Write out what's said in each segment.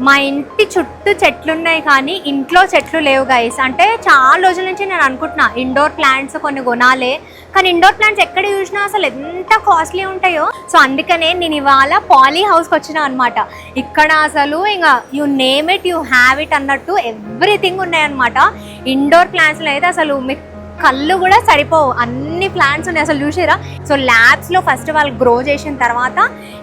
మా ఇంటి చుట్టూ చెట్లు ఉన్నాయి కానీ ఇంట్లో చెట్లు లేవు గైస్. అంటే చాలా రోజుల నుంచి నేను అనుకుంటున్నా ఇండోర్ ప్లాంట్స్ కొన్ని కొనాలి, కానీ ఇండోర్ ప్లాంట్స్ ఎక్కడ చూసినా అసలు ఎంత కాస్ట్లీ ఉంటాయో. సో అందుకనే నేను ఇవాళ పాలీ హౌస్కి వచ్చినా అనమాట. ఇక్కడ అసలు ఇంకా you name it you have it అన్నట్టు ఎవ్రీథింగ్ ఉన్నాయన్నమాట. ఇండోర్ ప్లాంట్స్లో అయితే అసలు మీకు కళ్ళు కూడా సరిపోవు, అన్ని ప్లాంట్స్ ఉన్నాయి అసలు చూసారా. సో ల్యాబ్స్లో ఫస్ట్ వాళ్ళు గ్రో చేసిన తర్వాత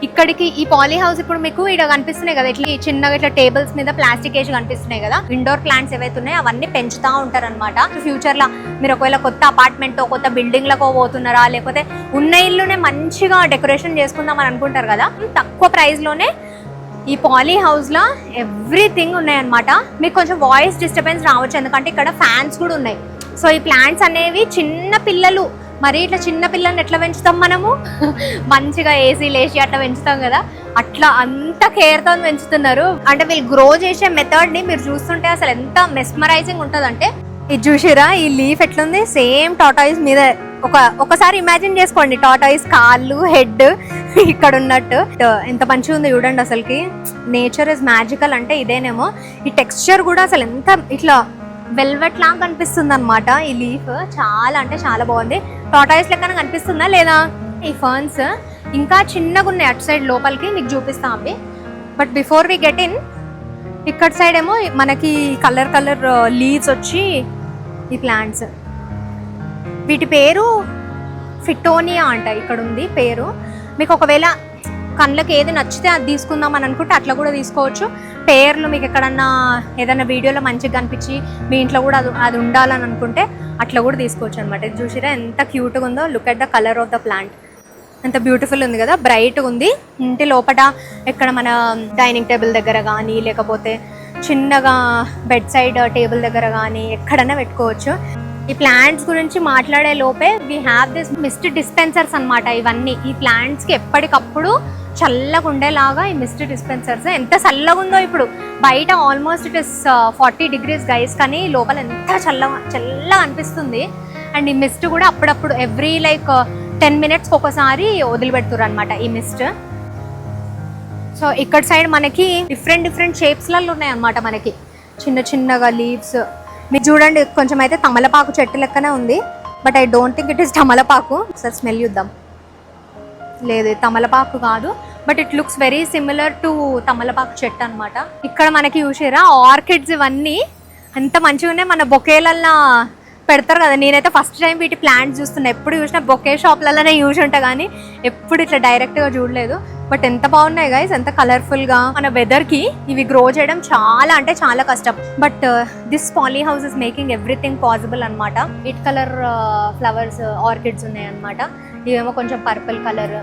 ఇక్కడికి ఈ పాలీ హౌస్ ఇప్పుడు మీకు ఇక్కడ కనిపిస్తున్నాయి కదా, ఇట్లా చిన్నగా ఇట్లా టేబుల్స్ మీద ప్లాస్టిక్ వేసి కనిపిస్తున్నాయి కదా. ఇండోర్ ప్లాంట్స్ ఏవైతే ఉన్నాయో అవన్నీ పెంచుతూ ఉంటారు అనమాట. ఫ్యూచర్లో మీరు ఒకవేళ కొత్త అపార్ట్మెంట్ కొత్త బిల్డింగ్లకు పోతున్నారా, లేకపోతే ఉన్న ఇల్లునే మంచిగా డెకరేషన్ చేసుకుందాం అని అనుకుంటారు కదా, తక్కువ ప్రైస్లోనే ఈ పాలీ హౌస్లో ఎవ్రీథింగ్ ఉన్నాయన్నమాట. మీకు కొంచెం వాయిస్ డిస్టర్బెన్స్ రావచ్చు ఎందుకంటే ఇక్కడ ఫ్యాన్స్ కూడా ఉన్నాయి. సో ఈ ప్లాంట్స్ అనేవి చిన్న పిల్లలు, మరి ఇట్లా చిన్న పిల్లల్ని ఎట్లా పెంచుతాం మనము, మంచిగా ఏసీలు వేసి అట్లా పెంచుతాం కదా, అట్లా అంత కేర్తో పెంచుతున్నారు. అంటే వీళ్ళు గ్రో చేసే మెథడ్ని మీరు చూస్తుంటే అసలు ఎంత మెస్మరైజింగ్ ఉంటుందంటే, ఇది చూసిరా ఈ లీఫ్ ఎట్లుంది, సేమ్ టాటాయిస్ మీద ఒకసారి ఇమాజిన్ చేసుకోండి, టాటాయిస్ కాళ్ళు హెడ్ ఇక్కడ ఉన్నట్టు ఎంత మంచిగా ఉంది చూడండి. అసలుకి నేచర్ ఇస్ మ్యాజికల్ అంటే ఇదేనేమో. ఈ టెక్స్చర్ కూడా అసలు ఎంత ఇట్లా వెల్వెట్ లాగా కనిపిస్తుంది అనమాట. ఈ లీఫ్ చాలా అంటే చాలా బాగుంది. టాటాయిస్ లెక్కన కనిపిస్తుందా లేదా? ఈ ఫర్న్స్ ఇంకా చిన్నగా ఉన్నాయి అటు సైడ్ లోపలికి, మీకు చూపిస్తాం అవి. But before we get in, ఇక్కడ సైడ్ ఏమో మనకి కలర్ కలర్ లీవ్స్ వచ్చి ఈ ప్లాంట్స్, వీటి పేరు ఫిటోనియా అంట, ఇక్కడ ఉంది పేరు. మీకు ఒకవేళ కళ్ళకి ఏది నచ్చితే అది తీసుకుందాం అని అనుకుంటే అట్లా కూడా తీసుకోవచ్చు. పేర్లు మీకు ఎక్కడన్నా ఏదైనా వీడియోలో మంచిగా కనిపించి మీ ఇంట్లో కూడా అది ఉండాలని అనుకుంటే అట్లా కూడా తీసుకోవచ్చు అనమాట. ఇది చూసిరా ఎంత క్యూట్గా ఉందో. Look at the colour of the plant, ఎంత బ్యూటిఫుల్ ఉంది కదా, బ్రైట్గా ఉంది. ఇంటి లోపల ఎక్కడ మన డైనింగ్ టేబుల్ దగ్గర కానీ లేకపోతే చిన్నగా బెడ్ సైడ్ టేబుల్ దగ్గర కానీ ఎక్కడైనా పెట్టుకోవచ్చు. ఈ ప్లాంట్స్ గురించి మాట్లాడే లోపే we have this mist dispensers అనమాట. ఇవన్నీ ఈ ప్లాంట్స్కి ఎప్పటికప్పుడు చల్లగా ఉండేలాగా ఈ మిస్ట్ డిస్పెన్సర్స్. ఎంత చల్లగా ఉందో ఇప్పుడు బయట, almost it is 40 degrees guys, కానీ లోపల ఎంత చల్లగా అనిపిస్తుంది. అండ్ ఈ మిస్ట్ కూడా అప్పుడప్పుడు ఎవ్రీ 10 minutes ఒకసారి వదిలిపెడుతున్నారు అనమాట ఈ మిస్ట్. సో ఇక్కడ సైడ్ మనకి డిఫరెంట్ షేప్స్లలో ఉన్నాయి అనమాట. మనకి చిన్న చిన్నగా లీవ్స్ మీకు చూడండి, కొంచెం అయితే తమలపాకు చెట్టు లెక్కనే ఉంది. But I don't think it is తమలపాకు. సార్ స్మెల్ చూద్దాం. లేదు, తమలపాకు కాదు, but it looks very similar to తమలపాకు చెట్టు అనమాట. ఇక్కడ మనకి చూసారా ఆర్కిడ్స్, ఇవన్నీ ఎంత మంచిగా ఉన్నాయి. మన బొకేలల్లో పెడతారు కదా, నేనైతే ఫస్ట్ టైం వీటి ప్లాంట్స్ చూస్తున్నా. ఎప్పుడు చూసినా బొకే షాప్లలోనే యూజ్ ఉంటా కానీ ఎప్పుడు ఇట్లా డైరెక్ట్గా చూడలేదు. బట్ ఎంత బాగున్నాయి గైస్, ఎంత కలర్ఫుల్గా. మన వెదర్కి ఇవి గ్రో చేయడం చాలా అంటే చాలా కష్టం. But this poly house is making everything possible అనమాట. వైట్ కలర్ ఫ్లవర్స్ ఆర్కిడ్స్ ఉన్నాయి అనమాట. ఇవేమో కొంచెం పర్పుల్ కలర్.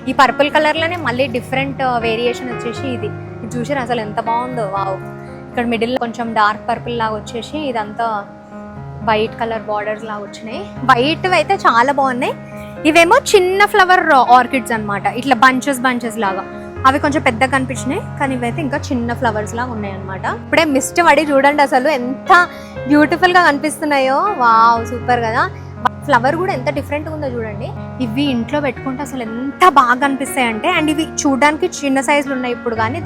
ఈ పర్పుల్ కలర్లోనే మళ్ళీ డిఫరెంట్ వేరియేషన్ వచ్చేసి ఇది చూసారు అసలు ఎంత బాగుందో. వావ్. ఇక్కడ మిడిల్ కొంచెం డార్క్ పర్పుల్ లాగా వచ్చేసి ఇదంతా వైట్ కలర్ బార్డర్స్ లాగా వచ్చినాయి. వైట్ అయితే చాలా బాగున్నాయి. ఇవేమో చిన్న ఫ్లవర్ ఆర్కిడ్స్ అనమాట, ఇట్లా బంచెస్ లాగా. అవి కొంచెం పెద్దగా కనిపించినాయి, కానీ ఇవైతే ఇంకా చిన్న ఫ్లవర్స్ లాగా ఉన్నాయి అనమాట. ఇప్పుడే మిస్ట్ పడి చూడండి అసలు ఎంత బ్యూటిఫుల్ గా కనిపిస్తున్నాయో. వావ్, సూపర్ కదా. ఫ్లవర్ కూడా ఎంత డిఫరెంట్గా ఉందో చూడండి. ఇవి ఇంట్లో పెట్టుకుంటే అసలు ఎంత బాగా అనిపిస్తాయి అంటే, అండ్ ఇవి చూడడానికి చిన్న సైజులు ఉన్నాయి ఇప్పుడు, కానీ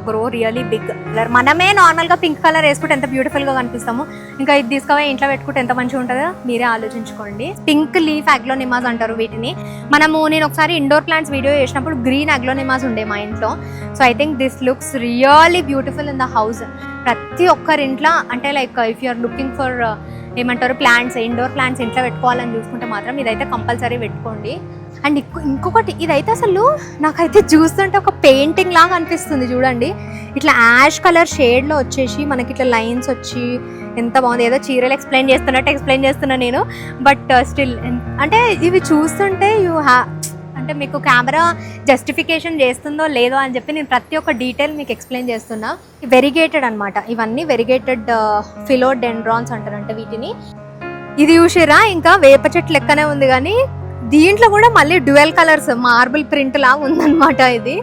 గ్రో రియలీ బిగ్ కలర్. మనమే నార్మల్గా పింక్ కలర్ వేసుకుంటే ఎంత బ్యూటిఫుల్గా కనిపిస్తాము, ఇంకా ఇది తీసుకుపోయి ఇంట్లో పెట్టుకుంటే ఎంత మంచిగా ఉంటుందో మీరే ఆలోచించుకోండి. పింక్ లీఫ్ అగ్లోనిమాస్ అంటారు వీటిని. నేను ఒకసారి ఇండోర్ ప్లాంట్స్ వీడియో చేసినప్పుడు గ్రీన్ అగ్లోనిమాస్ ఉండే మా ఇంట్లో. So I think this looks really beautiful in the house. ప్రతి ఒక్కరి ఇంట్లో అంటే if you are looking for ఏమంటారు ప్లాంట్స్, ఇండోర్ ప్లాంట్స్ ఇంట్లో పెట్టుకోవాలని చూసుకుంటే మాత్రం ఇదైతే కంపల్సరీ పెట్టుకోండి. అండ్ ఇంకొకటి, ఇదైతే అసలు నాకైతే చూస్తుంటే ఒక పెయింటింగ్ లాగా అనిపిస్తుంది చూడండి. ఇట్లా యాష్ కలర్ షేడ్లో వచ్చేసి మనకి ఇట్లా లైన్స్ వచ్చి ఎంత బాగుంది. ఏదో చీరలు ఎక్స్ప్లెయిన్ చేస్తున్నా నేను. బట్ స్టిల్ అంటే ఇవి చూస్తుంటే అంటే మీకు కెమెరా జస్టిఫికేషన్ చేస్తుందో లేదో అని చెప్పి నేను ప్రతి ఒక్క డీటెయిల్ మీకు ఎక్స్ప్లెయిన్ చేస్తున్నా. వెరిగేటెడ్ అనమాట ఇవన్నీ, వెరిగేటెడ్ ఫిలోడెండ్రాన్స్ అంటారంట వీటిని. ఇది చూసిరా ఇంకా వేప చెట్టు లెక్కనే ఉంది, కానీ దీంట్లో కూడా మళ్ళీ డ్యూయల్ కలర్స్ మార్బుల్ ప్రింట్ లాగా ఉందన్నమాట ఇది.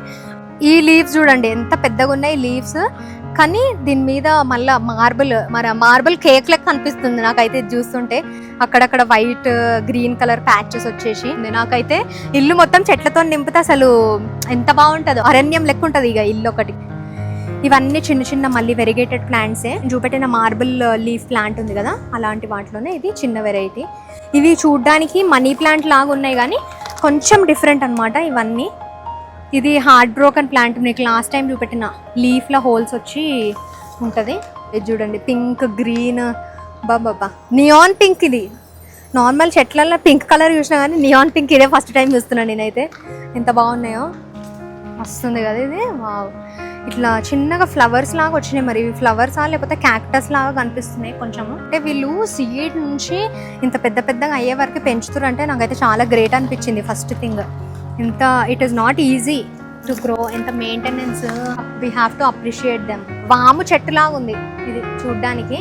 ఈ లీవ్స్ చూడండి ఎంత పెద్దగా ఉన్నాయి లీవ్స్, కానీ దీని మీద మళ్ళీ మార్బుల్ కేక్ లెక్క అనిపిస్తుంది నాకైతే చూస్తుంటే. అక్కడక్కడ వైట్ గ్రీన్ కలర్ ప్యాచెస్ వచ్చేసి నాకైతే ఇల్లు మొత్తం చెట్లతో నింపితే అసలు ఎంత బాగుంటుందో, అరణ్యం లెక్క ఉంటుంది ఇక ఇల్లు ఒకటి. ఇవన్నీ చిన్న చిన్న మళ్ళీ వెరిగేటెడ్ ప్లాంట్సే. చూపెట్టిన మార్బుల్ లీఫ్ ప్లాంట్ ఉంది కదా, అలాంటి వాటిలోనే ఇది చిన్న వెరైటీ. ఇవి చూడ్డానికి మనీ ప్లాంట్ లాగా ఉన్నాయి కానీ కొంచెం డిఫరెంట్ అనమాట ఇవన్నీ. ఇది హార్ట్ బ్రోకన్ ప్లాంట్, మీకు లాస్ట్ టైం చూపెట్టిన లీఫ్లో హోల్స్ వచ్చి ఉంటుంది. ఇది చూడండి, పింక్ గ్రీన్, బాబా నియాన్ పింక్. ఇది నార్మల్ చెట్లలో పింక్ కలర్ చూసినా కానీ నియాన్ పింక్ ఇదే ఫస్ట్ టైం చూస్తున్నాను నేనైతే. ఎంత బాగున్నాయో, వస్తుంది కదా ఇది. వావ్, ఇట్లా చిన్నగా ఫ్లవర్స్ లాగా వచ్చినాయి. మరి ఇవి ఫ్లవర్సా లేకపోతే క్యాక్టస్ లాగా కనిపిస్తున్నాయి కొంచెము. అంటే వీళ్ళు సీడ్ నుంచి ఇంత పెద్ద పెద్దగా అయ్యే వరకు పెంచుతారు అంటే నాకైతే చాలా గ్రేట్ అనిపించింది ఫస్ట్ థింగ్. ఇంత it is not easy to grow, ఎంత maintenance, we have to appreciate them. వాము చెట్టు లాగా ఉంది ఇది చూడ్డానికి,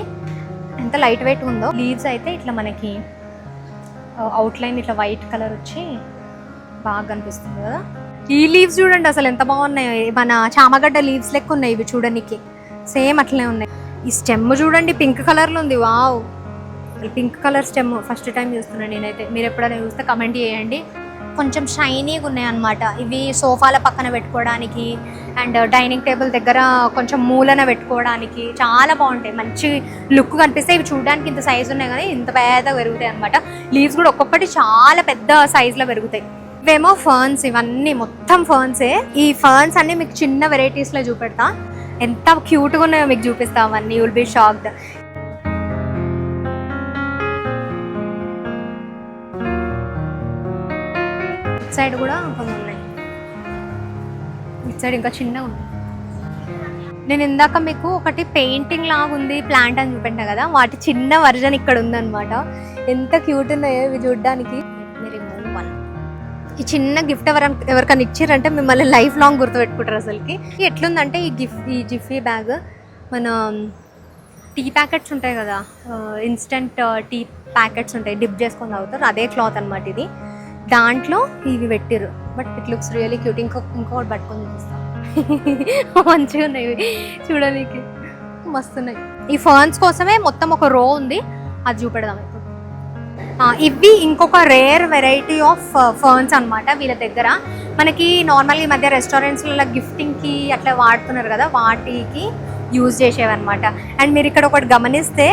ఎంత లైట్ వెయిట్ ఉందో. లీవ్స్ అయితే ఇట్లా మనకి అవుట్లైన్ ఇట్లా వైట్ కలర్ వచ్చి బాగా కనిపిస్తుంది కదా. ఈ లీవ్స్ చూడండి అసలు ఎంత బాగున్నాయో, మన చామగడ్డ లీవ్స్ లెక్క ఉన్నాయి ఇవి చూడడానికి, సేమ్ అట్లనే ఉన్నాయి. ఈ స్టెమ్ చూడండి పింక్ కలర్లో ఉంది. Wow, pink colour stem first time చూస్తున్నాను నేనైతే. మీరు ఎప్పుడైనా చూస్తే కమెంట్ చేయండి. కొంచెం షైనీగా ఉన్నాయి అన్నమాట ఇవి. సోఫాల పక్కన పెట్టుకోవడానికి అండ్ డైనింగ్ టేబుల్ దగ్గర కొంచెం మూలన పెట్టుకోవడానికి చాలా బాగుంటాయి, మంచి లుక్ కనిపిస్తాయి. ఇవి చూడడానికి ఇంత సైజు ఉన్నాయి కానీ ఇంత పెద్దగా పెరుగుతాయి అనమాట. లీవ్స్ కూడా ఒక్కొక్కటి చాలా పెద్ద సైజులో పెరుగుతాయి. ఇవేమో ఫర్న్స్, ఇవన్నీ మొత్తం ఫర్న్సే. ఈ ఫర్న్స్ అన్ని మీకు చిన్న వెరైటీస్లో చూపెడతా, ఎంత క్యూట్గా ఉన్నాయో మీకు చూపిస్తా అవన్నీ. You will be shocked. ఇట్ సైడ్ కూడా కొన్ని ఉన్నాయి, ఇట్ సైడ్ ఇంకా చిన్నగా ఉన్నాయి. నేను ఇందాక మీకు ఒకటి పెయింటింగ్ లాగా ఉంది ప్లాంట్ అని చూపెట్టా కదా, వాటి చిన్న వర్జన్ ఇక్కడ ఉందన్నమాట. ఎంత క్యూట్ ఉన్నాయో ఇవి చూడడానికి. ఈ చిన్న గిఫ్ట్ ఎవరికైనా ఇచ్చారంటే మిమ్మల్ని లైఫ్ లాంగ్ గుర్తుపెట్టుకుంటారు అసలుకి. ఎట్లుందంటే ఈ జిఫీ బ్యాగ్, మన టీ ప్యాకెట్స్ ఉంటాయి కదా, ఇన్స్టెంట్ టీ ప్యాకెట్స్ ఉంటాయి, డిప్ చేసుకొని తాగుతారు, అదే క్లాత్ అనమాట ఇది. దాంట్లో ఇవి పెట్టిర్రు, but it looks really cute. ఇంకొకటి పట్టుకొని చూపిస్తాను, మంచిగా ఉన్నాయి చూడడానికి, మస్తున్నాయి. ఈ ఫర్న్స్ కోసమే మొత్తం ఒక రో ఉంది, అది చూపెడదాం. ఇవి ఇంకొక రేర్ వెరైటీ ఆఫ్ ఫర్న్స్ అనమాట వీళ్ళ దగ్గర. మనకి నార్మల్గా ఈ మధ్య రెస్టారెంట్స్లో గిఫ్టింగ్కి అట్లా వాడుతున్నారు కదా, వాటికి యూజ్ చేసేవన్నమాట. అండ్ మీరు ఇక్కడ ఒకటి గమనిస్తే,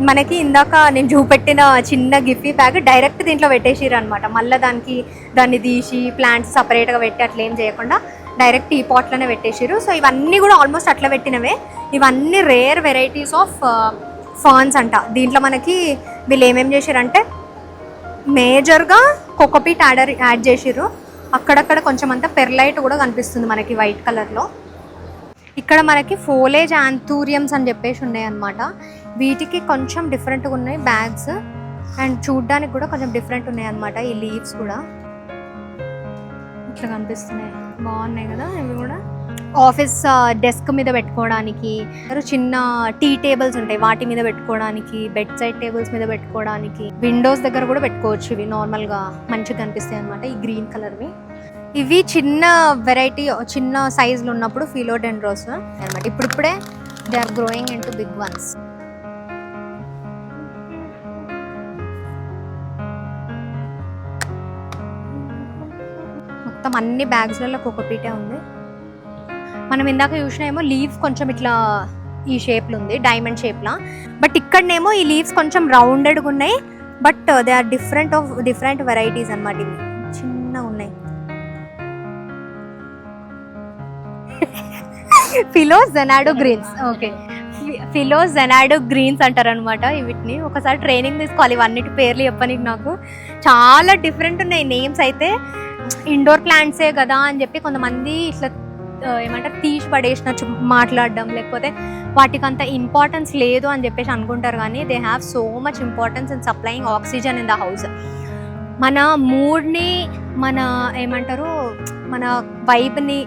మనకి ఇందాక నేను చూపెట్టిన చిన్న గిఫ్టీ బ్యాగ్ డైరెక్ట్ దీంట్లో పెట్టేసిర్రు అనమాట. మళ్ళీ దాన్ని తీసి ప్లాంట్స్ సపరేట్గా పెట్టి అట్లా ఏం చేయకుండా డైరెక్ట్ టీ పాట్లోనే పెట్టేసిర్రు. సో ఇవన్నీ కూడా ఆల్మోస్ట్ అట్లా పెట్టినవే. ఇవన్నీ రేర్ వెరైటీస్ ఆఫ్ ఫర్న్స్ అంట. దీంట్లో మనకి వీళ్ళు ఏమేమి చేశారంటే, మేజర్గా కోకోపీట్ యాడ్ చేసిర్రు. అక్కడక్కడ కొంచెం అంతా పెర్లైట్ కూడా కనిపిస్తుంది మనకి వైట్ కలర్లో. ఇక్కడ మనకి ఫోలేజ్ యాంథూరియమ్స్ అని చెప్పేసి ఉన్నాయి అన్నమాట. వీటికి కొంచెం డిఫరెంట్గా ఉన్నాయి బ్యాగ్స్, అండ్ చూడ్డానికి కూడా కొంచెం డిఫరెంట్ ఉన్నాయి అన్నమాట. ఈ లీవ్స్ కూడా ఇట్లా కనిపిస్తున్నాయి, బాగున్నాయి కదా. ఇవి కూడా ఆఫీస్ డెస్క్ మీద పెట్టుకోవడానికి, చిన్న టీ టేబుల్స్ ఉంటాయి వాటి మీద పెట్టుకోవడానికి, బెడ్ సైడ్ టేబుల్స్ మీద పెట్టుకోవడానికి, విండోస్ దగ్గర కూడా పెట్టుకోవచ్చు. ఇవి నార్మల్గా మంచిగా కనిపిస్తాయి అనమాట, ఈ గ్రీన్ కలర్వి. ఇవి చిన్న వెరైటీ, చిన్న సైజులో ఉన్నప్పుడు ఫిలోడెండ్రోస్ అనమాట. ఇప్పుడిప్పుడే they are growing into big ones. మొత్తం అన్ని బ్యాగ్స్లలో కోకోపీటే ఉంది. మనం ఇందాక చూసినేమో లీవ్స్ కొంచెం ఇట్లా ఈ షేప్లో ఉంది, డైమండ్ షేప్లా. బట్ ఇక్కడనేమో ఈ లీవ్స్ కొంచెం రౌండెడ్గా ఉన్నాయి, but they are different varieties అనమాట. ఇవి చిన్నగా ఉన్నాయి. Philo xanadu greens, okay, philo xanadu greens అంటారు అనమాట. వీటిని ఒకసారి ట్రైనింగ్ తీసుకోవాలి, ఇవన్నిటి పేర్లు చెప్పనీకి. నాకు చాలా డిఫరెంట్ ఉన్నాయి నేమ్స్ అయితే. ఇండోర్ ప్లాంట్సే కదా అని చెప్పి కొంతమంది ఇట్లా ఏమంటారు తీసి పడేసినట్టు మాట్లాడడం, లేకపోతే వాటికి అంత ఇంపార్టెన్స్ లేదు అని చెప్పేసి అనుకుంటారు. కానీ they have so much importance in supplying oxygen in the house. మన మూడ్ని, మన ఏమంటారు, మన వైబ్ని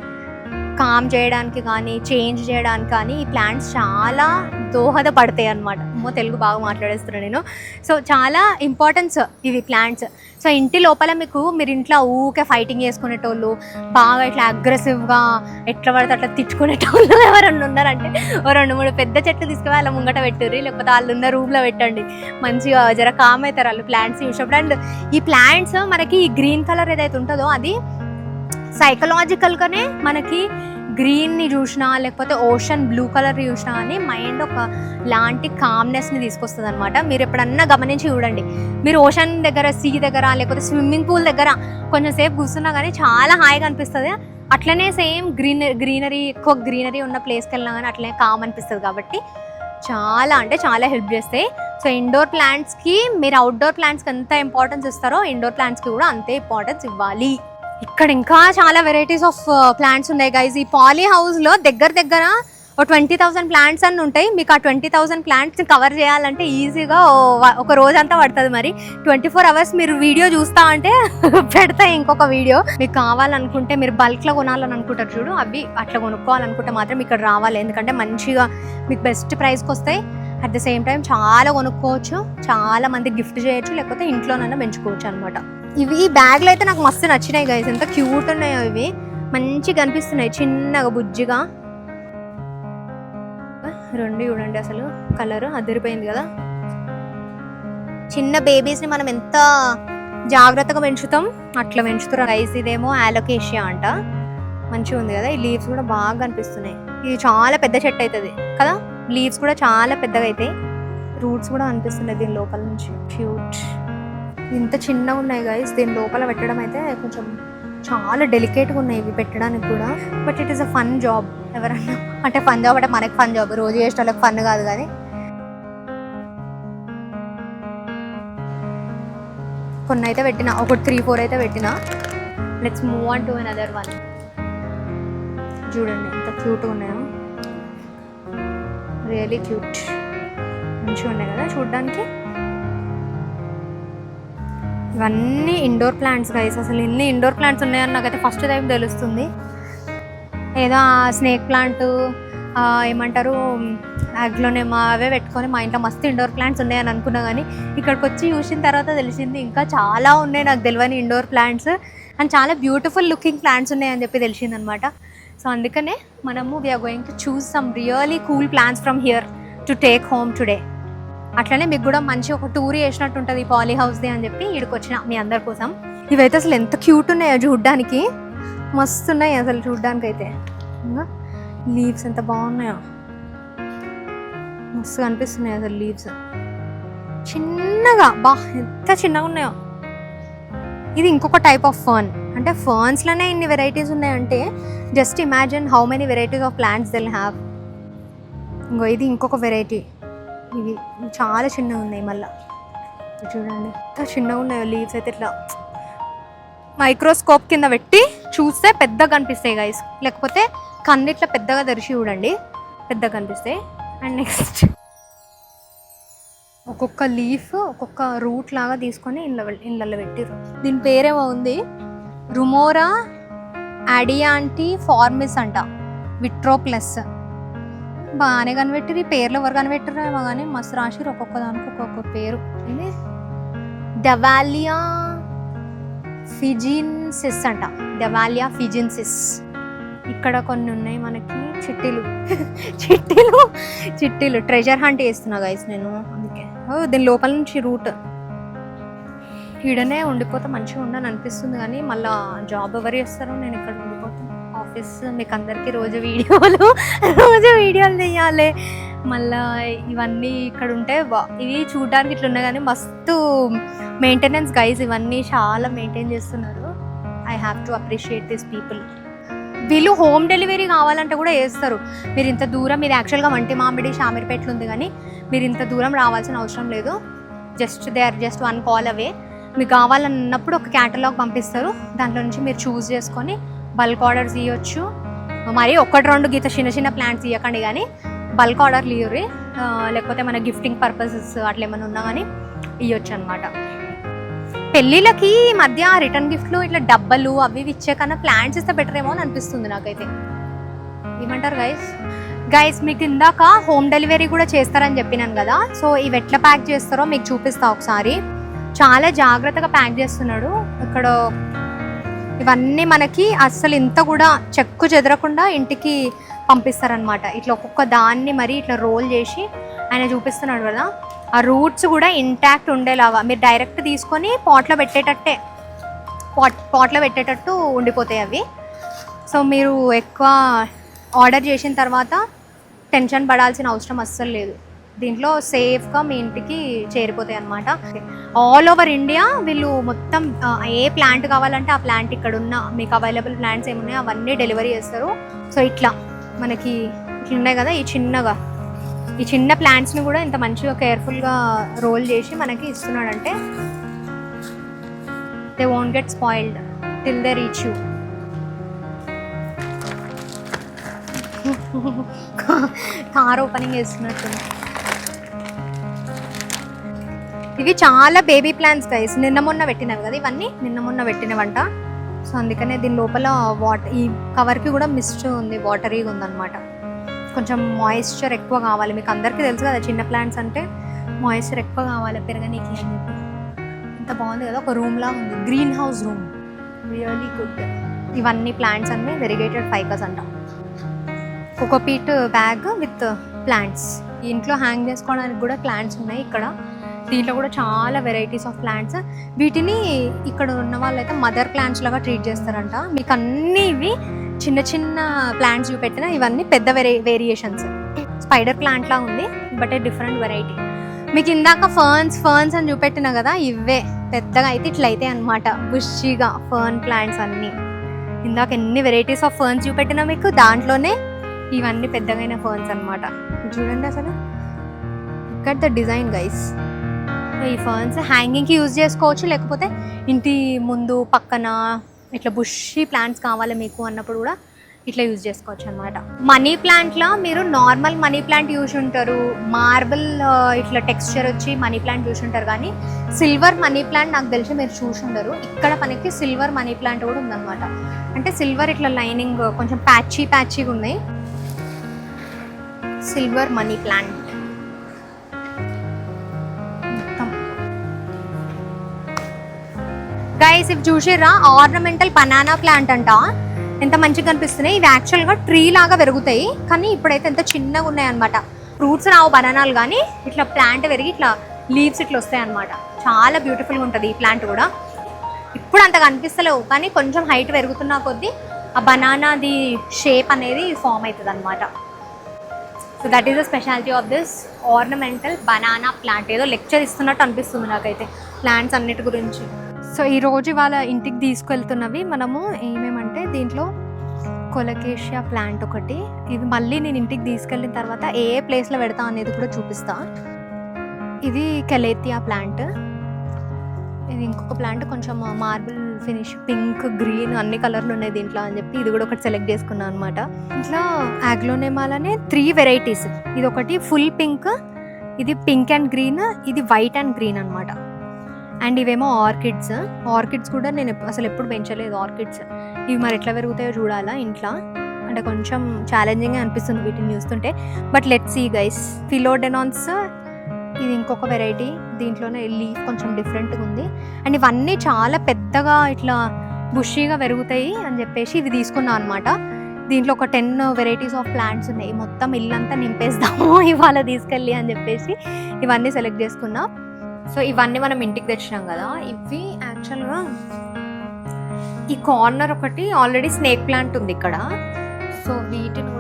కామ్ చేయడానికి కానీ చేంజ్ చేయడానికి కానీ ఈ ప్లాంట్స్ చాలా దోహదపడతాయి అన్నమాట. తెలుగు బాగా మాట్లాడేస్తున్నాను నేను. సో చాలా ఇంపార్టెన్స్ ఇవి ప్లాంట్స్. సో ఇంటి లోపల మీరు ఇంట్లో ఊకే ఫైటింగ్ చేసుకునేటోళ్ళు, బాగా ఇట్లా అగ్రెసివ్గా ఎట్లా పడితే అట్లా తిట్టుకునేటోళ్ళు ఎవరన్నా ఉన్నారంటే 2-3 పెద్ద చెట్లు తీసుకుని వాళ్ళ ముంగట పెట్టుర్రి, లేకపోతే వాళ్ళు ఉన్న రూమ్లో పెట్టండి. మంచిగా జర కామ్ అవుతారు వాళ్ళు ప్లాంట్స్ చూసినప్పుడు. అండ్ ఈ ప్లాంట్స్ మనకి ఈ గ్రీన్ కలర్ ఏదైతే ఉంటుందో అది సైకలాజికల్గానే మనకి గ్రీన్ని చూసినా లేకపోతే ఓషన్ బ్లూ కలర్ చూసినా కానీ మైండ్ ఒక లాంటి కామ్నెస్ని తీసుకొస్తుంది అనమాట. మీరు ఎప్పుడన్నా గమనించి చూడండి, మీరు ఓషన్ దగ్గర, సీ దగ్గర, లేకపోతే స్విమ్మింగ్ పూల్ దగ్గర కొంచెం సేపు కూర్చున్నా కానీ చాలా హాయిగా అనిపిస్తుంది. అట్లనే సేమ్ గ్రీనరీ ఎక్కువ గ్రీనరీ ఉన్న ప్లేస్కి వెళ్ళినా కానీ అట్లనే కామ్ అనిపిస్తుంది. కాబట్టి చాలా అంటే చాలా హెల్ప్ చేస్తాయి. సో ఇండోర్ ప్లాంట్స్కి మీరు అవుట్డోర్ ప్లాంట్స్కి ఎంత ఇంపార్టెన్స్ ఇస్తారో ఇండోర్ ప్లాంట్స్కి కూడా అంతే ఇంపార్టెన్స్ ఇవ్వాలి. ఇక్కడ ఇంకా చాలా వెరైటీస్ ఆఫ్ ప్లాంట్స్ ఉన్నాయి గైజ్. ఈ పాలీ హౌస్లో దగ్గర ఒక 20,000 ప్లాంట్స్ అన్నీ ఉంటాయి. మీకు ఆ 20,000 ప్లాంట్స్ని కవర్ చేయాలంటే ఈజీగా ఒక రోజంతా పడుతుంది. మరి 24 hours మీరు వీడియో చూస్తా అంటే పెడతాయి ఇంకొక వీడియో. మీకు కావాలనుకుంటే మీరు బల్క్లో కొనాలని అనుకుంటారు చూడు, అవి అట్లా కొనుక్కోవాలనుకుంటే మాత్రం ఇక్కడ రావాలి. ఎందుకంటే మంచిగా మీకు బెస్ట్ ప్రైస్కి వస్తాయి. అట్ ద సేమ్ టైం చాలా కొనుక్కోవచ్చు, చాలా మంది గిఫ్ట్ చేయొచ్చు, లేకపోతే ఇంట్లోనైనా పెంచుకోవచ్చు అనమాట. ఇవి ఈ బ్యాగ్లు అయితే నాకు మస్తు నచ్చినాయి గైస్. ఎంత క్యూట్ ఉన్నాయో ఇవి, మంచిగా కనిపిస్తున్నాయి చిన్నగా బుజ్జిగా. రెండు చూడండి అసలు కలర్ అదిరిపోయింది కదా. చిన్న బేబీస్ని మనం ఎంత జాగ్రత్తగా పెంచుతాం అట్లా పెంచుతారు గైస్. ఇదేమో ఆలోకేషియా అంట, మంచిగా ఉంది కదా. ఈ లీవ్స్ కూడా బాగా కనిపిస్తున్నాయి. ఇది చాలా పెద్ద చెట్టు అవుతుంది కదా, లీవ్స్ కూడా చాలా పెద్దగా అవుతాయి. రూట్స్ కూడా కనిపిస్తున్నాయి దీని లోపల నుంచి. క్యూట్, ఇంత చిన్నగా ఉన్నాయి గైస్. దీని లోపల పెట్టడం అయితే కొంచెం చాలా డెలికేట్గా ఉన్నాయి ఇవి పెట్టడానికి కూడా. But it is a fun job. ఎవరన్నా అంటే ఫన్ జాబ్ అంటే మనకి ఫన్ జాబ్, రోజు చేసే వాళ్ళకి ఫన్ కాదు. కానీ కొన్ని అయితే పెట్టిన, ఒక 3-4 అయితే పెట్టిన. Let's move on to another one. చూడండి ఎంత క్యూట్గా ఉన్నాయో, రియలీ క్యూట్, మంచిగా ఉన్నాయి కదా చూడడానికి. ఇవన్నీ ఇండోర్ ప్లాంట్స్ గైస్. అసలు ఇన్ని ఇండోర్ ప్లాంట్స్ ఉన్నాయని నాకైతే ఫస్ట్ టైం తెలుస్తుంది. ఏదో స్నేక్ ప్లాంట్ ఏమంటారు అగ్లోనేమా అవే పెట్టుకొని మా ఇంట్లో మస్తు ఇండోర్ ప్లాంట్స్ ఉన్నాయని అనుకున్నా. కానీ ఇక్కడికి వచ్చి చూసిన తర్వాత తెలిసింది ఇంకా చాలా ఉన్నాయి నాకు తెలియని ఇండోర్ ప్లాంట్స్. అండ్ చాలా బ్యూటిఫుల్ లుకింగ్ ప్లాంట్స్ ఉన్నాయని చెప్పి తెలిసిందనమాట. సో అందుకనే మనము we are going to choose some really cool plants from here to take home today. అట్లనే మీకు కూడా మంచి ఒక టూర్ చేసినట్టు ఉంటుంది ఈ పాలీ హౌస్ది అని చెప్పి ఇక్కడికి వచ్చిన మీ అందరి కోసం. ఇవైతే అసలు ఎంత క్యూట్ ఉన్నాయో చూడ్డానికి, మస్తు ఉన్నాయి అసలు చూడ్డానికి అయితే. లీవ్స్ ఎంత బాగున్నాయో, మస్తు కనిపిస్తున్నాయి అసలు లీవ్స్ చిన్నగా. ఎంత చిన్నగా ఉన్నాయో. ఇది ఇంకొక టైప్ ఆఫ్ ఫర్న్. అంటే ఫర్న్స్లోనే ఇన్ని వెరైటీస్ ఉన్నాయంటే just imagine how many varieties of plants Dil have. ఇది ఇంకొక వెరైటీ. ఇవి చాలా చిన్నగా ఉన్నాయి. మళ్ళీ చూడండి ఎంత చిన్నగా ఉన్నాయో లీవ్స్ అయితే. ఇట్లా మైక్రోస్కోప్ కింద పెట్టి చూస్తే పెద్దగా కనిపిస్తాయి గైస్, లేకపోతే కన్ను ఇట్లా పెద్దగా తెరిచి చూడండి పెద్దగా కనిపిస్తాయి. అండ్ నెక్స్ట్ ఒక్కొక్క లీఫ్ ఒక్కొక్క రూట్ లాగా తీసుకొని ఇళ్ళల్లో పెట్టిర్రు. దీని పేరేమో ఉంది, రుమోరా అడియాంటి ఫార్మిస్ అంట, విట్రోప్లస్. బాగానే కనిపెట్టిరు. ఈ పేర్లు ఎవరు కనిపెట్టిర్రు ఏమో కానీ మస్తు రాసిరు ఒక్కొక్క దానికి ఒక్కొక్క పేరు. ఇది డవాలియా ఫిజిన్సిస్ అంట, డవాలియా ఫిజిన్సిస్. ఇక్కడ కొన్ని ఉన్నాయి మనకి చిట్టీలు చిట్టీలు ట్రెజర్ హంట్ చేస్తున్నా గైస్ నేను. అందుకే దీని లోపల నుంచి రూట్ ఈడనే ఉండిపోతే మంచిగా ఉండని అనిపిస్తుంది. కానీ మళ్ళీ జాబ్ ఎవరు చేస్తారో, నేను ఇక్కడ ఉండిపోతాను ఆఫీస్. మీకు అందరికీ రోజు వీడియోలు తీయాలి. మళ్ళీ ఇవన్నీ ఇక్కడ ఉంటే ఇవి చూడడానికి ఇట్లా ఉన్నాయి కానీ మస్తు మెయింటెనెన్స్ గైజ్. ఇవన్నీ చాలా మెయింటైన్ చేస్తున్నారు. I have to appreciate this people. వీళ్ళు హోమ్ డెలివరీ కావాలంటే కూడా వేస్తారు. మీరు ఇంత దూరం, మీరు యాక్చువల్గా వంటి మామిడి షామీర్పేటలో ఉంది కానీ మీరు ఇంత దూరం రావాల్సిన అవసరం లేదు. దే ఆర్ జస్ట్ 1 call అవే. మీకు కావాలన్నప్పుడు ఒక క్యాటలాగ్ పంపిస్తారు, దాంట్లో నుంచి మీరు చూస్ చేసుకొని బల్క్ ఆర్డర్స్ ఇవ్వచ్చు. మరి 1-2 గీత చిన్న ప్లాంట్స్ ఇవ్వకండి, కానీ బల్క్ ఆర్డర్లు ఇవ్వరు. లేకపోతే మన గిఫ్టింగ్ పర్పసెస్ అట్లా ఏమైనా ఉన్నా కానీ ఇవ్వచ్చు అనమాట. పెళ్ళిళ్ళకి మధ్య రిటర్న్ గిఫ్ట్లు ఇట్లా డబ్బలు అవి ఇచ్చే కన్నా ప్లాంట్స్ ఇస్తే బెటర్ ఏమో అని అనిపిస్తుంది నాకైతే. ఏమంటారు గైస్ మీకు ఇందాక హోమ్ డెలివరీ కూడా చేస్తారని చెప్పినాను కదా. సో ఇవి ఎట్లా ప్యాక్ చేస్తారో మీకు చూపిస్తా ఒకసారి. చాలా జాగ్రత్తగా ప్యాక్ చేస్తున్నాడు ఇక్కడ. ఇవన్నీ మనకి అస్సలు ఇంత కూడా చెక్కు చెదరకుండా ఇంటికి పంపిస్తారనమాట. ఇట్లా ఒక్కొక్క దాన్ని మరి ఇట్లా రోల్ చేసి ఆయన చూపిస్తున్నాడు కదా. ఆ రూట్స్ కూడా ఇంటాక్ట్ ఉండేలాగా మీరు డైరెక్ట్ తీసుకొని పాట్లో పెట్టేటట్టు ఉండిపోతాయి అవి. సో మీరు ఎక్కువ ఆర్డర్ చేసిన తర్వాత టెన్షన్ పడాల్సిన అవసరం అస్సలు లేదు. దీంట్లో సేఫ్గా మీ ఇంటికి చేరిపోతాయి అన్నమాట. ఆల్ ఓవర్ ఇండియా వీళ్ళు మొత్తం ఏ ప్లాంట్ కావాలంటే ఆ ప్లాంట్ ఇక్కడ ఉన్న మీకు అవైలబుల్ ప్లాంట్స్ ఏమున్నాయో అవన్నీ డెలివరీ చేస్తారు. సో ఇట్లా మనకి ఇట్లా ఉన్నాయి కదా, ఈ చిన్న ప్లాంట్స్ని కూడా ఇంత మంచిగా కేర్ఫుల్గా రోల్ చేసి మనకి ఇస్తున్నాడంటే they won't get spoiled till they reach you. Car opening చేస్తున్నట్టు. ఇవి చాలా బేబీ ప్లాంట్స్ గైస్, నిన్న మొన్న పెట్టినవి కదా ఇవన్నీ, నిన్న మొన్న పెట్టినవంట. సో అందుకనే దీని లోపల ఈ కవర్కి కూడా మిస్ట్ ఉంది, వాటరీగా ఉందన్నమాట. కొంచెం మాయిశ్చర్ ఎక్కువ కావాలి, మీకు అందరికీ తెలుసు కదా చిన్న ప్లాంట్స్ అంటే మాయిశ్చర్ ఎక్కువ కావాలి పెరగనీకి అని చెప్పి. ఇంత బాగుంది కదా, ఒక రూమ్లా ఉంది, green house room, really good. ఇవన్నీ ప్లాంట్స్ అన్నీ వెరిగేటెడ్ ఫైకస్ అంట. Cocopeat bag with plants. ఇంట్లో హ్యాంగ్ చేసుకోవడానికి కూడా ప్లాంట్స్ ఉన్నాయి ఇక్కడ. దీంట్లో కూడా చాలా వెరైటీస్ ఆఫ్ ప్లాంట్స్. వీటిని ఇక్కడ ఉన్న వాళ్ళైతే మదర్ ప్లాంట్స్ లాగా ట్రీట్ చేస్తారంట. మీకు అన్నీ ఇవి చిన్న చిన్న ప్లాంట్స్ చూపెట్టిన ఇవన్నీ పెద్ద వేరియేషన్స్. స్పైడర్ ప్లాంట్ లా ఉంది బట్ ఏ డిఫరెంట్ వెరైటీ. మీకు ఇందాక ఫర్న్స్ అని చూపెట్టిన కదా, ఇవే పెద్దగా అయితే ఇట్లా అయితే అనమాట, బుషీగా ఫర్న్ ప్లాంట్స్ అన్నీ. ఇందాక ఎన్ని వెరైటీస్ ఆఫ్ ఫర్న్స్ చూపెట్టినా మీకు, దాంట్లోనే ఇవన్నీ పెద్దగైన ఫర్న్స్ అనమాట. చూడండి అసలు, కట్ ద డిజైన్ గైస్. ఈ ఫర్న్స్ హ్యాంగింగ్కి యూజ్ చేసుకోవచ్చు, లేకపోతే ఇంటి ముందు పక్కన ఇట్లా బుషీ ప్లాంట్స్ కావాలి మీకు అన్నప్పుడు కూడా ఇట్లా యూజ్ చేసుకోవచ్చు అనమాట. మనీ ప్లాంట్లో మీరు నార్మల్ మనీ ప్లాంట్ యూజ్ ఉంటారు, మార్బుల్ ఇట్లా టెక్స్చర్ వచ్చి మనీ ప్లాంట్ చూసి ఉంటారు, కానీ సిల్వర్ మనీ ప్లాంట్ నాకు తెలిసి మీరు చూసి ఉండరు. ఇక్కడ మనకి సిల్వర్ మనీ ప్లాంట్ కూడా ఉందన్నమాట. అంటే సిల్వర్ ఇట్లా లైనింగ్ కొంచెం ప్యాచీగా ఉన్నాయి. Silver money plant guys. ఇవి చూసిర్రా, ఆర్నమెంటల్ బనానా ప్లాంట్ అంట. ఎంత మంచిగా కనిపిస్తున్నాయి. ఇవి యాక్చువల్గా ట్రీ లాగా పెరుగుతాయి, కానీ ఇప్పుడైతే ఎంత చిన్నగా ఉన్నాయి అనమాట. ఫ్రూట్స్ రావు బనానాలు, కానీ ఇట్లా ప్లాంట్ పెరిగి ఇట్లా లీవ్స్ ఇట్లా వస్తాయి అనమాట. చాలా బ్యూటిఫుల్గా ఉంటుంది ఈ ప్లాంట్ కూడా. ఇప్పుడు అంత కనిపిస్తలేవు, కానీ కొంచెం హైట్ పెరుగుతున్న కొద్దీ ఆ బనానాది షేప్ అనేది ఫామ్ అవుతుంది అనమాట. So that is the speciality of this ornamental banana plant. ఏదో లెక్చర్ ఇస్తున్నట్టు అనిపిస్తుంది నాకైతే ప్లాంట్స్ అన్నిటి గురించి. సో ఈరోజు వాళ్ళ ఇంటికి తీసుకెళ్తున్నవి మనము ఏమేమంటే, దీంట్లో కొలకేషియా ప్లాంట్ ఒకటి. ఇది మళ్ళీ నేను ఇంటికి తీసుకెళ్ళిన తర్వాత ఏ ప్లేస్లో పెడతా అనేది కూడా చూపిస్తా. ఇది కెలేతియా ప్లాంట్. ఇది ఇంకొక ప్లాంట్, కొంచెం మార్బుల్ ఫినిష్, పింక్ గ్రీన్ అన్ని కలర్లు ఉన్నాయి దీంట్లో అని చెప్పి ఇది కూడా ఒకటి సెలెక్ట్ చేసుకున్నాను అనమాట. ఇట్లా ఆగ్లోనేమాలనే 3 వెరైటీస్. ఇది ఒకటి ఫుల్ పింక్, ఇది పింక్ అండ్ గ్రీన్, ఇది వైట్ అండ్ గ్రీన్ అనమాట. అండ్ ఇవేమో ఆర్కిడ్స్ కూడా నేను అసలు ఎప్పుడు పెంచలేదు ఆర్కిడ్స్. ఇవి మరి ఎట్లా పెరుగుతాయో చూడాలా ఇంట్లో. అంటే కొంచెం ఛాలెంజింగ్గా అనిపిస్తుంది వీటిని చూస్తుంటే, బట్ లెట్స్ సీ గైస్. ఫిలోడెనాన్స్ ఇది ఇంకొక వెరైటీ, దీంట్లోనే లీఫ్ కొంచెం డిఫరెంట్గా ఉంది. అండ్ ఇవన్నీ చాలా పెద్దగా ఇట్లా బుషీగా పెరుగుతాయి అని చెప్పేసి ఇవి తీసుకున్నాను అనమాట. దీంట్లో ఒక 10 వెరైటీస్ ఆఫ్ ప్లాంట్స్ ఉన్నాయి. మొత్తం ఇల్లంతా నింపేస్తాము ఇవాళ తీసుకెళ్ళి అని చెప్పేసి ఇవన్నీ సెలెక్ట్ చేసుకున్నా. సో ఇవన్నీ మనం ఇంటికి తెచ్చినాం కదా, ఇవి యాక్చువల్గా ఈ కార్నర్ ఒకటి ఆల్రెడీ స్నేక్ ప్లాంట్ ఉంది ఇక్కడ. సో వీటిని